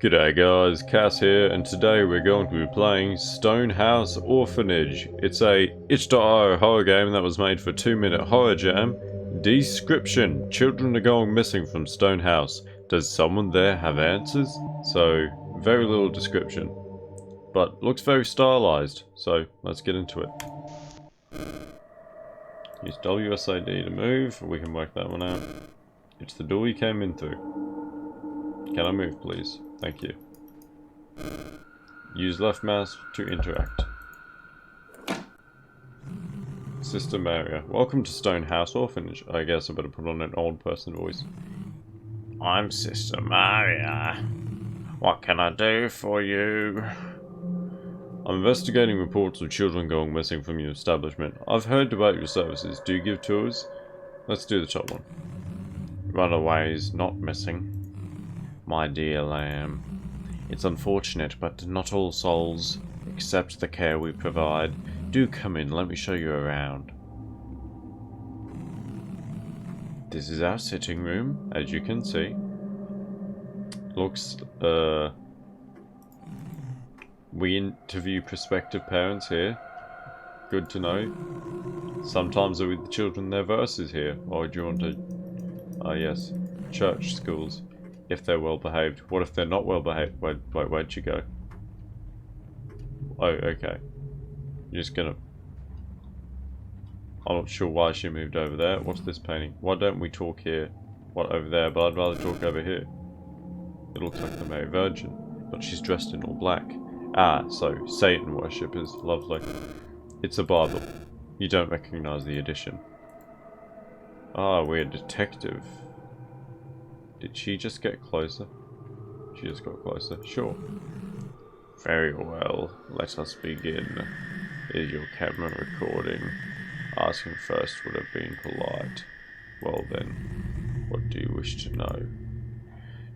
G'day guys, Cass here, and today we're going to be playing Stonehouse Orphanage. It's a itch.io horror game that was made for 2-minute horror jam. Description: children are going missing from Stonehouse. Does someone there have answers? So, very little description. But looks very stylized, so let's get into it. Use WSID to move, we can work that one out. It's the door you came in through. Can I move, please? Thank you. Use left mouse to interact. Sister Maria. Welcome to Stonehouse Orphanage. I guess I better put on an old person voice. I'm Sister Maria. What can I do for you? I'm investigating reports of children going missing from your establishment. I've heard about your services. Do you give tours? Let's do the top one. Runaways, not missing. My dear lamb, it's unfortunate, but not all souls accept the care we provide. Do come in, let me show you around. This is our sitting room, as you can see. Looks, we interview prospective parents here. Good to know. Sometimes with the children their verses here. Or do you want to... yes, church schools. If they're well behaved. What if they're not well behaved? Wait, where'd you go? Oh, okay. You're just gonna... I'm not sure why she moved over there. What's this painting? Why don't we talk here? What, over there? But I'd rather talk over here. It looks like the Mary Virgin. But she's dressed in all black. Ah, so Satan worshippers. Lovely. It's a Bible. You don't recognize the edition. Ah, we're a detective. Did she just get closer? She just got closer. Sure. Very well. Let us begin. Is your camera recording? Asking first would have been polite. Well then, what do you wish to know?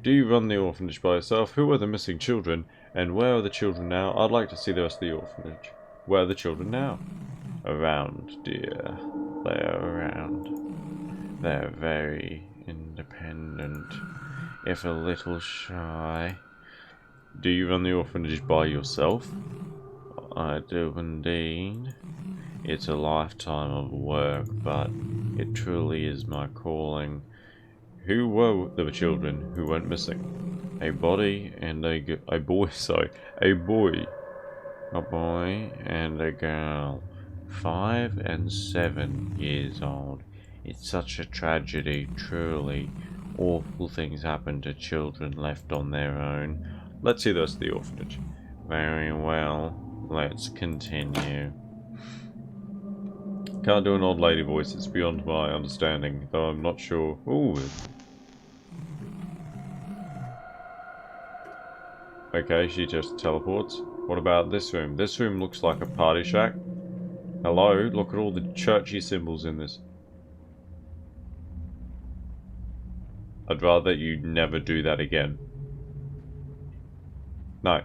Do you run the orphanage by yourself? Who are the missing children? And where are the children now? I'd like to see the rest of the orphanage. Where are the children now? Around, dear. They're around. They're very... independent, if a little shy. Do you run the orphanage by yourself? I do indeed. It's a lifetime of work, but it truly is my calling. Who were the children who went missing? A body and a boy, sorry, a boy and a girl, 5 and 7 years old. It's such a tragedy, truly. Awful things happen to children left on their own. Let's see the rest of the orphanage. Very well, let's continue. Can't do an old lady voice, it's beyond my understanding, though I'm not sure. Ooh. Okay, she just teleports. What about this room? This room looks like a party shack. Hello, look at all the churchy symbols in this. I'd rather you never do that again. No.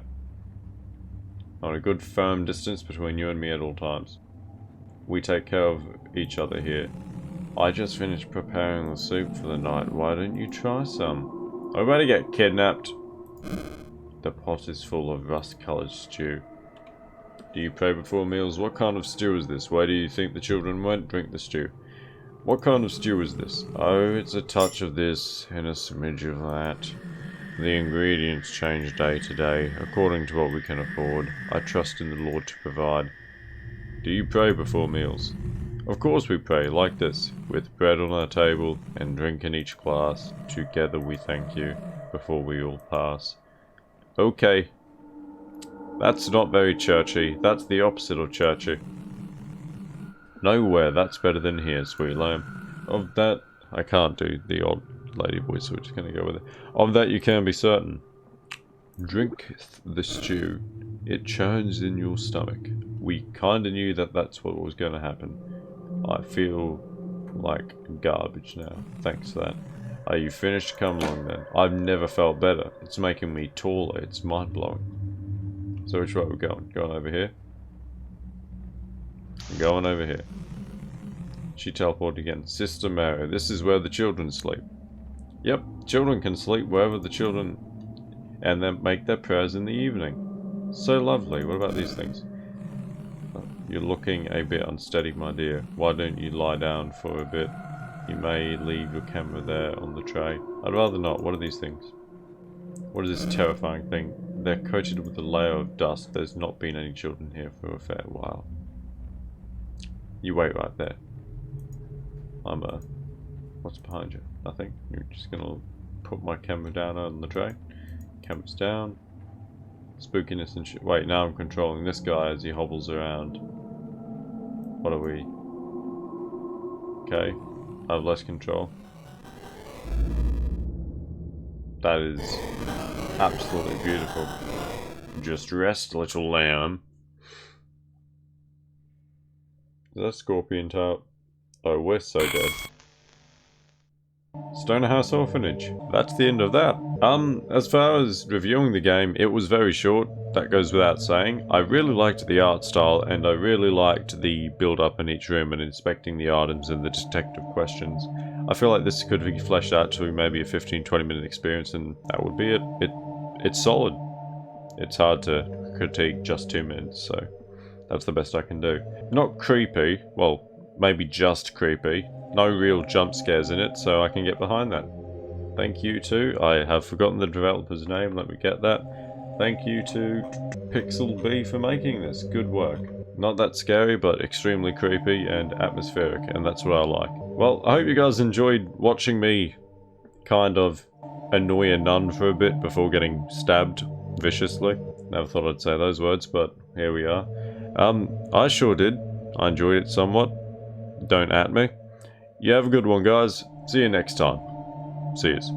On a good firm distance between you and me at all times. We take care of each other here. I just finished preparing the soup for the night. Why don't you try some? I'm about to get kidnapped. The pot is full of rust-colored stew. Do you pray before meals? What kind of stew is this? Where do you think the children went? Drink the stew. What kind of stew is this? Oh, it's a touch of this and a smidge of that. The ingredients change day to day, according to what we can afford. I trust in the Lord to provide. Do you pray before meals? Of course we pray, like this, with bread on our table and drink in each glass. Together we thank you, before we all pass. Okay. That's not very churchy. That's the opposite of churchy. Nowhere, that's better than here, sweet lamb. Of that, I can't do the old lady voice, so we're just going to go with it. Of that you can be certain. Drink the stew. It churns in your stomach. We kinda knew that that's what was going to happen. I feel like garbage now, thanks to that. Are you finished? Come along then. I've never felt better. It's making me taller. It's mind-blowing. So which way are we going? Going over here? Going over here. She teleported again. Sister Mary, this is where the children sleep. Yep, children can sleep wherever the children... and then make their prayers in the evening. So lovely. What about these things? You're looking a bit unsteady, my dear. Why don't you lie down for a bit? You may leave your camera there on the tray. I'd rather not. What are these things? What is this terrifying thing? They're coated with a layer of dust. There's not been any children here for a fair while. You wait right there. What's behind you? Nothing. You're just gonna put my camera down on the tray. Camera's down. Spookiness and shit. Wait, now I'm controlling this guy as he hobbles around. What are we? Okay. I have less control. That is absolutely beautiful. Just rest, little lamb. Is that scorpion tail? Oh, we're so dead. Stoner House Orphanage. That's the end of that. As far as reviewing the game, it was very short. That goes without saying. I really liked the art style, and I really liked the build-up in each room and inspecting the items and the detective questions. I feel like this could be fleshed out to maybe a 15-20 minute experience, and that would be it. It's solid. It's hard to critique just 2 minutes, so that's the best I can do. Not creepy. Well, maybe just creepy. No real jump scares in it, so I can get behind that. Thank you to, I have forgotten the developer's name, let me get that. Thank you to Pixel B for making this. Good work. Not that scary, but extremely creepy and atmospheric, and that's what I like. Well, I hope you guys enjoyed watching me kind of annoy a nun for a bit before getting stabbed viciously. Never thought I'd say those words, but here we are. I sure did. I enjoyed it somewhat. Don't at me. You have a good one, guys. See you next time. See yous.